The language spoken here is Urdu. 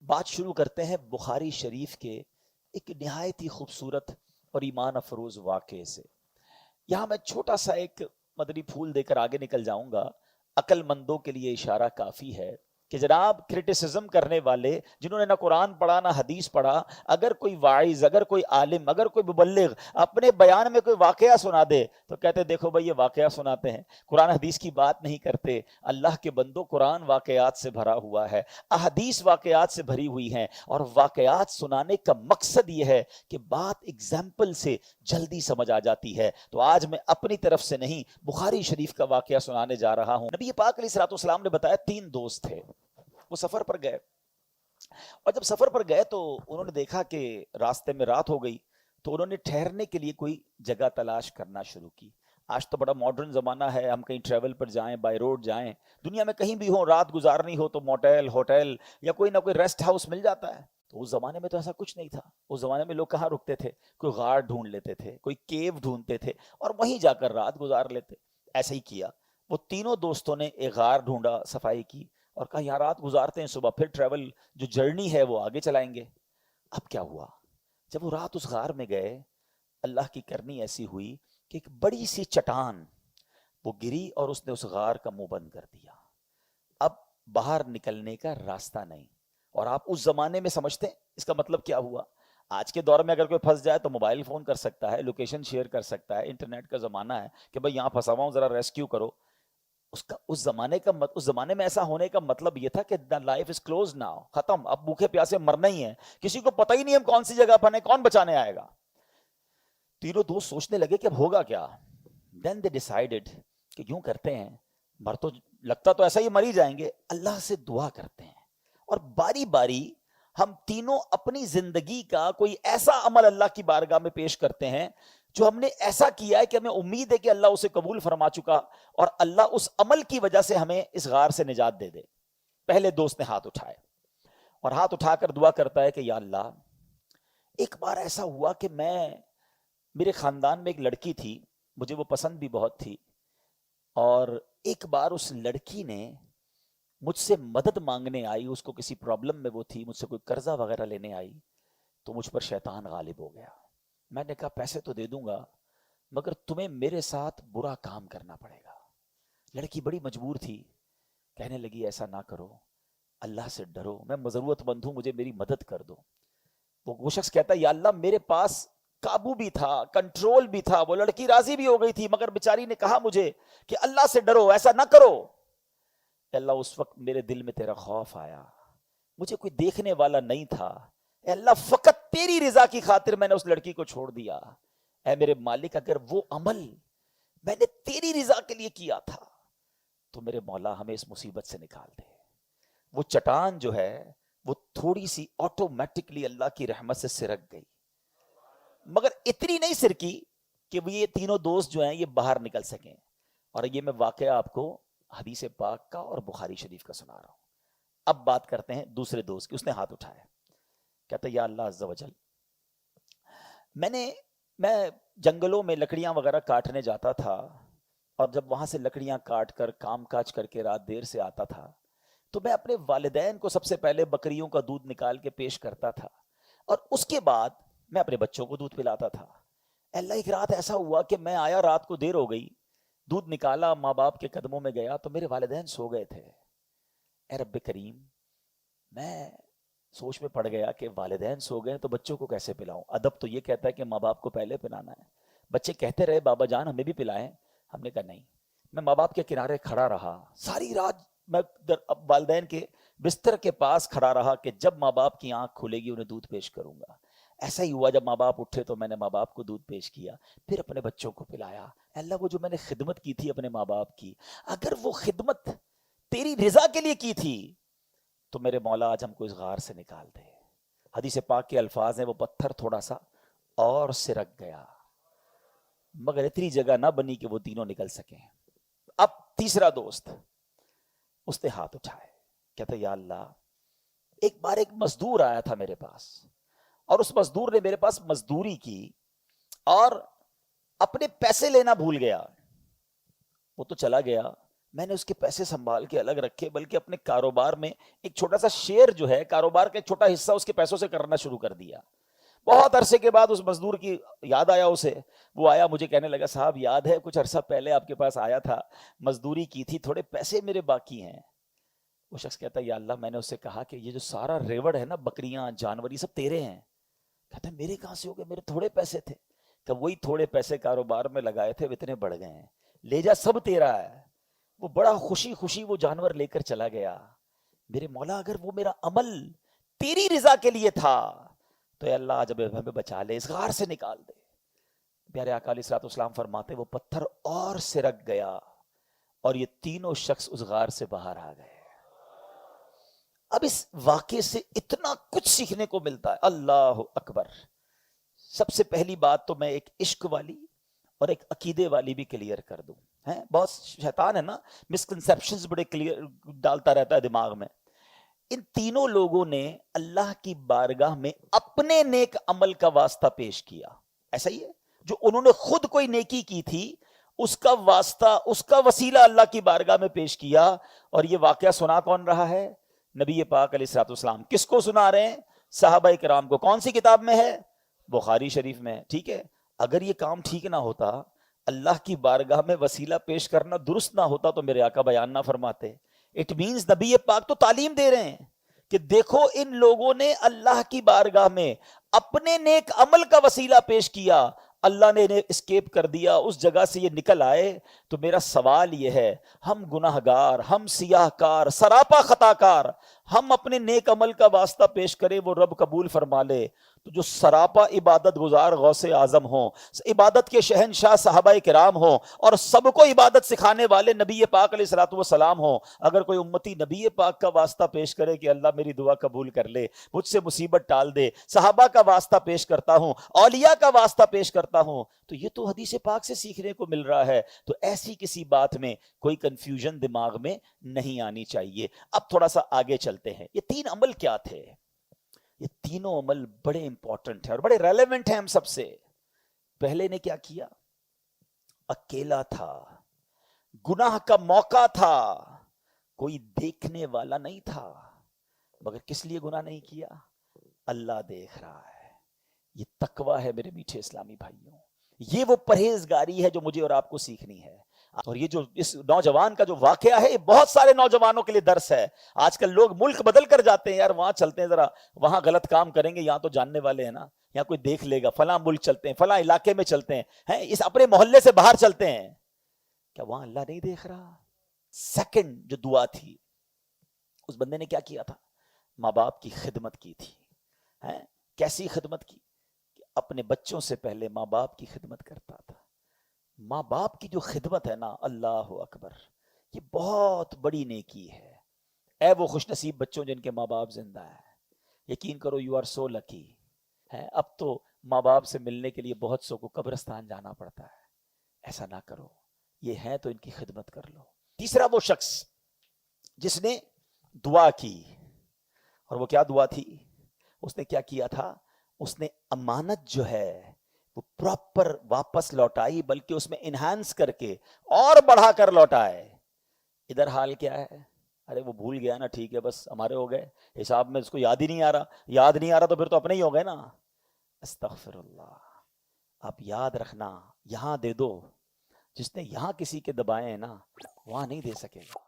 بات شروع کرتے ہیں بخاری شریف کے ایک نہایت ہی خوبصورت اور ایمان افروز واقعے سے۔ یہاں میں چھوٹا سا ایک مدنی پھول دے کر آگے نکل جاؤں گا۔ عقل مندوں کے لیے اشارہ کافی ہے کہ جناب کرٹیسزم کرنے والے جنہوں نے نہ قرآن پڑھا نہ حدیث پڑھا، اگر کوئی واعظ، اگر کوئی عالم، اگر کوئی مبلغ اپنے بیان میں کوئی واقعہ سنا دے تو کہتے دیکھو بھائی یہ واقعہ سناتے ہیں، قرآن حدیث کی بات نہیں کرتے۔ اللہ کے بندوں، قرآن واقعات سے بھرا ہوا ہے، احادیث واقعات سے بھری ہوئی ہیں، اور واقعات سنانے کا مقصد یہ ہے کہ بات اگزامپل سے جلدی سمجھ آ جاتی ہے۔ تو آج میں اپنی طرف سے نہیں، بخاری شریف کا واقعہ سنانے جا رہا ہوں۔ نبی پاک علیہ الصلوۃ والسلام نے بتایا 3 دوست تھے، وہ سفر پر گئے، اور جب سفر پر گئے تو انہوں نے دیکھا کہ راستے میں رات ہو گئی، تو انہوں نے ٹھہرنے کے لیے کوئی جگہ تلاش کرنا شروع کی۔ آج تو بڑا ماڈرن زمانہ ہے، ہم کہیں ٹریول پر جائیں، بائی روڈ جائیں، دنیا میں کہیں بھی ہوں، رات گزارنی ہو تو موٹیل، ہوٹل یا کوئی نہ کوئی ریسٹ ہاؤس مل جاتا ہے۔ تو اس زمانے میں تو ایسا کچھ نہیں تھا۔ اس زمانے میں لوگ کہاں رکتے تھے؟ کوئی غار ڈھونڈ لیتے تھے، کوئی کیو ڈھونڈتے تھے اور وہیں جا کر رات گزار لیتے۔ ایسا ہی کیا، وہ تینوں دوستوں نے ایک غار ڈھونڈا، صفائی کی اور کہا یہاں رات گزارتے ہیں، صبح پھر ٹریول جو جرنی ہے وہ آگے چلائیں گے۔ اب کیا ہوا؟ جب وہ رات اس غار میں گئے، اللہ کی کرنی ایسی ہوئی کہ ایک بڑی سی چٹان وہ گری اور اس نے اس غار کا منہ بند کر دیا۔ اب باہر نکلنے کا راستہ نہیں۔ اور آپ اس زمانے میں سمجھتے ہیں اس کا مطلب کیا ہوا؟ آج کے دور میں اگر کوئی پھنس جائے تو موبائل فون کر سکتا ہے، لوکیشن شیئر کر سکتا ہے، انٹرنیٹ کا زمانہ ہے کہ بھائی یہاں پھنسا ہوا ہوں، ذرا ریسکیو کرو۔ اس زمانے میں ایسا ہونے کا مطلب یہ تھا کہ لائف از کلوز ناؤ، ختم، اب بھوکے پیاسے مرنا ہی ہے، کسی کو پتہ ہی نہیں ہم کون سی جگہ پر ہیں، کون بچانے آئے گا۔ تینوں دوست سوچنے لگے کہ اب ہوگا کیا۔ دین دے ڈیسائیڈڈ کہ یوں کرتے ہیں، مر تو لگتا تو ایسا ہی مر ہی جائیں گے، اللہ سے دعا کرتے ہیں اور باری باری ہم تینوں اپنی زندگی کا کوئی ایسا عمل اللہ کی بارگاہ میں پیش کرتے ہیں جو ہم نے ایسا کیا ہے کہ ہمیں امید ہے کہ اللہ اسے قبول فرما چکا، اور اللہ اس عمل کی وجہ سے ہمیں اس غار سے نجات دے دے۔ پہلے دوست نے ہاتھ اٹھائے اور ہاتھ اٹھا کر دعا کرتا ہے کہ یا اللہ، ایک بار ایسا ہوا کہ میرے خاندان میں ایک لڑکی تھی، مجھے وہ پسند بھی بہت تھی، اور ایک بار اس لڑکی نے مجھ سے مدد مانگنے آئی، اس کو کسی پرابلم میں وہ تھی، مجھ سے کوئی قرضہ وغیرہ لینے آئی، تو مجھ پر شیطان غالب ہو گیا۔ میں نے کہا پیسے تو دے دوں گا مگر تمہیں میرے ساتھ برا کام کرنا پڑے گا۔ لڑکی بڑی مجبور تھی، کہنے لگی ایسا نہ کرو، اللہ سے ڈرو، میں ضرورت مند ہوں، مجھے میری مدد کر دو۔ وہ شخص کہتا ہے یا اللہ، میرے پاس قابو بھی تھا، کنٹرول بھی تھا، وہ لڑکی راضی بھی ہو گئی تھی، مگر بیچاری نے کہا مجھے کہ اللہ سے ڈرو، ایسا نہ کرو۔ اے اللہ، اس وقت میرے دل میں تیرا خوف آیا، مجھے کوئی دیکھنے والا نہیں تھا، اے اللہ فقط تیری رضا کی خاطر میں نے اس لڑکی کو چھوڑ دیا۔ اے میرے مالک، اگر وہ عمل میں نے تیری رضا کے لیے کیا تھا تو میرے مولا ہمیں اس مصیبت سے نکال دے۔ وہ چٹان جو ہے وہ تھوڑی سی آٹومیٹکلی اللہ کی رحمت سے سرک گئی، مگر اتنی نہیں سرکی کہ وہ یہ تینوں دوست جو ہیں یہ باہر نکل سکیں۔ اور یہ میں واقعہ آپ کو حدیث پاک کا اور بخاری شریف کا سنا رہا ہوں۔ اب بات کرتے ہیں دوسرے دوست کی۔ اس نے ہاتھ اٹھایا، کہتا یا اللہ عز و جل، میں جنگلوں میں لکڑیاں وغیرہ کاٹنے جاتا تھا، اور جب وہاں سے لکڑیاں کاٹ کر کام کاج کر کے رات دیر سے آتا تھا تو میں اپنے والدین کو سب سے پہلے بکریوں کا دودھ نکال کے پیش کرتا تھا، اور اس کے بعد میں اپنے بچوں کو دودھ پلاتا تھا۔ اللہ، ایک رات ایسا ہوا کہ میں آیا، رات کو دیر ہو گئی، دودھ نکالا، ماں باپ کے قدموں میں گیا تو میرے والدین سو گئے تھے۔ اے رب کریم، میں سوچ میں پڑ گیا کہ والدین سو گئے تو بچوں کو کیسے پلاؤں؟ ادب تو یہ کہتا ہے کہ ماں باپ کو پہلے پلانا ہے۔ بچے کہتے رہے بابا جان ہمیں بھی پلائیں، ہم نے کہا نہیں۔ میں ماں باپ کے کنارے کھڑا رہا ساری رات، میں والدین کے بستر کے پاس کھڑا رہا کہ جب ماں باپ کی آنکھ کھلے گی انہیں دودھ پیش کروں گا۔ ایسا ہی ہوا، جب ماں باپ اٹھے تو میں نے ماں باپ کو دودھ پیش کیا، پھر اپنے بچوں کو پلایا۔ اللہ، وہ جو میں نے خدمت کی تھی اپنے ماں باپ کی، اگر وہ خدمت تیری رضا کے لیے کی تھی تو میرے مولا آج ہم کو اس غار سے نکال دے۔ حدیث پاک کے الفاظ ہیں، وہ پتھر تھوڑا سا اور سرک گیا، مگر اتنی جگہ نہ بنی کہ وہ تینوں نکل سکیں۔ اب تیسرا دوست، اس نے ہاتھ اٹھائے، کہتا یا اللہ، ایک بار ایک مزدور آیا تھا میرے پاس، اور اس مزدور نے میرے پاس مزدوری کی اور اپنے پیسے لینا بھول گیا۔ وہ تو چلا گیا، میں نے اس کے پیسے سنبھال کے الگ رکھے، بلکہ اپنے کاروبار میں ایک چھوٹا سا شیئر جو ہے، کاروبار کا ایک چھوٹا حصہ اس کے پیسوں سے کرنا شروع کر دیا۔ بہت عرصے کے بعد اس مزدور کی یاد آیا اسے، وہ آیا مجھے کہنے لگا صاحب یاد ہے کچھ عرصہ پہلے آپ کے پاس آیا تھا، مزدوری کی تھی، تھوڑے پیسے میرے باقی ہیں۔ وہ شخص کہتا ہے یا اللہ میں نے اس سے کہا کہ یہ جو سارا ریوڑ ہے نا، بکریاں جانور، یہ سب تیرے ہیں۔ کہتا ہے میرے کہاں سے ہو گئے، میرے تھوڑے پیسے تھے۔ کہ وہی تھوڑے پیسے کاروبار میں لگائے تھے وہ اتنے بڑھ گئے ہیں، لے جا سب تیرا ہے۔ وہ بڑا خوشی خوشی وہ جانور لے کر چلا گیا۔ میرے مولا اگر وہ میرا عمل تیری رضا کے لیے تھا تو اے اللہ جب ہمیں بچا لے، اس غار سے نکال دے۔ پیارے آقا علیہ الصلوۃ والسلام فرماتے وہ پتھر اور سرک گیا اور یہ تینوں شخص اس غار سے باہر آ گئے۔ اب اس واقعے سے اتنا کچھ سیکھنے کو ملتا ہے، اللہ اکبر۔ سب سے پہلی بات تو میں ایک عشق والی اور ایک عقیدے والی بھی کلیئر کر دوں۔ بہت شیطان ہے نا، مسکنسیپشنز بڑے کلیئر ڈالتا رہتا ہے دماغ میں۔ ان تینوں لوگوں نے اللہ کی بارگاہ میں اپنے نیک عمل کا واسطہ پیش کیا، ایسا ہی ہے جو انہوں نے خود کوئی نیکی کی تھی اس کا واسطہ، اس کا وسیلہ اللہ کی بارگاہ میں پیش کیا۔ اور یہ واقعہ سنا کون رہا ہے؟ نبی پاک علیہ الصلوۃ والسلام۔ کس کو سنا رہے ہیں؟ صحابہ کرام کو۔ کون سی کتاب میں ہے؟ بخاری شریف میں، ٹھیک ہے۔ اگر یہ کام ٹھیک نہ ہوتا، اللہ کی بارگاہ میں وسیلہ پیش کرنا درست نہ ہوتا تو میرے آقا بیان نہ فرماتے۔ اٹ مینز نبی پاک تو تعلیم دے رہے ہیں کہ دیکھو ان لوگوں نے اللہ کی بارگاہ میں اپنے نیک عمل کا وسیلہ پیش کیا، اللہ نے انہیں اسکیپ کر دیا، اس جگہ سے یہ نکل آئے۔ تو میرا سوال یہ ہے، ہم گناہ گار، ہم سیاہ کار، سراپا خطا کار، ہم اپنے نیک عمل کا واسطہ پیش کریں وہ رب قبول فرما لے، تو جو سراپا عبادت گزار غوث اعظم ہوں، عبادت کے شہنشاہ صحابہ کرام ہوں، اور سب کو عبادت سکھانے والے نبی پاک علیہ الصلوۃ والسلام ہوں، اگر کوئی امتی نبی پاک کا واسطہ پیش کرے کہ اللہ میری دعا قبول کر لے، مجھ سے مصیبت ٹال دے، صحابہ کا واسطہ پیش کرتا ہوں، اولیاء کا واسطہ پیش کرتا ہوں، تو یہ تو حدیث پاک سے سیکھنے کو مل رہا ہے۔ تو ایسی کسی بات میں کوئی کنفیوژن دماغ میں نہیں آنی چاہیے۔ اب تھوڑا سا آگے چلتے ہیں، یہ تین عمل کیا تھے؟ یہ تینوں عمل بڑے امپورٹنٹ ہیں اور بڑے ریلیونٹ ہیں ہم سب سے۔ پہلے نے کیا کیا؟ اکیلا تھا، گناہ کا موقع تھا، کوئی دیکھنے والا نہیں تھا، مگر کس لیے گناہ نہیں کیا؟ اللہ دیکھ رہا ہے۔ یہ تقویٰ ہے میرے میٹھے اسلامی بھائیوں، یہ وہ پرہیزگاری ہے جو مجھے اور آپ کو سیکھنی ہے۔ اور یہ جو اس نوجوان کا جو واقعہ ہے، یہ بہت سارے نوجوانوں کے لیے درس ہے۔ آج کل لوگ ملک بدل کر جاتے ہیں، یار وہاں چلتے ہیں ذرا، وہاں غلط کام کریں گے، یہاں تو جاننے والے ہیں نا، یہاں کوئی دیکھ لے گا، فلاں ملک چلتے ہیں، فلاں علاقے میں چلتے ہیں، اس اپنے محلے سے باہر چلتے ہیں، کیا وہاں اللہ نہیں دیکھ رہا؟ سیکنڈ جو دعا تھی، اس بندے نے کیا کیا تھا؟ ماں باپ کی خدمت کی تھی۔ کیسی خدمت کی؟ کہ اپنے بچوں سے پہلے ماں باپ کی خدمت کرتا تھا۔ ماں باپ کی جو خدمت ہے نا، اللہ اکبر، یہ بہت بڑی نیکی ہے۔ اے وہ خوش نصیب بچوں جن کے ماں باپ زندہ ہیں، یقین کرو یو آر سو لکی ہے۔ اب تو ماں باپ سے ملنے کے لیے بہت سو کو قبرستان جانا پڑتا ہے، ایسا نہ کرو، یہ ہے تو ان کی خدمت کر لو۔ تیسرا وہ شخص جس نے دعا کی، اور وہ کیا دعا تھی؟ اس نے کیا کیا تھا؟ اس نے امانت جو ہے وہ پراپر واپس لوٹائی، بلکہ اس میں انہانس کر کے اور بڑھا کر لوٹائے۔ ادھر حال کیا ہے؟ ارے وہ بھول گیا نا، ٹھیک ہے بس ہمارے ہو گئے حساب میں، اس کو یاد ہی نہیں آ رہا، یاد نہیں آ رہا تو پھر تو اپنے ہی ہو گئے نا۔ استغفر اللہ۔ آپ یاد رکھنا، یہاں دے دو، جس نے یہاں کسی کے دبائے ہیں نا، وہاں نہیں دے سکے گا۔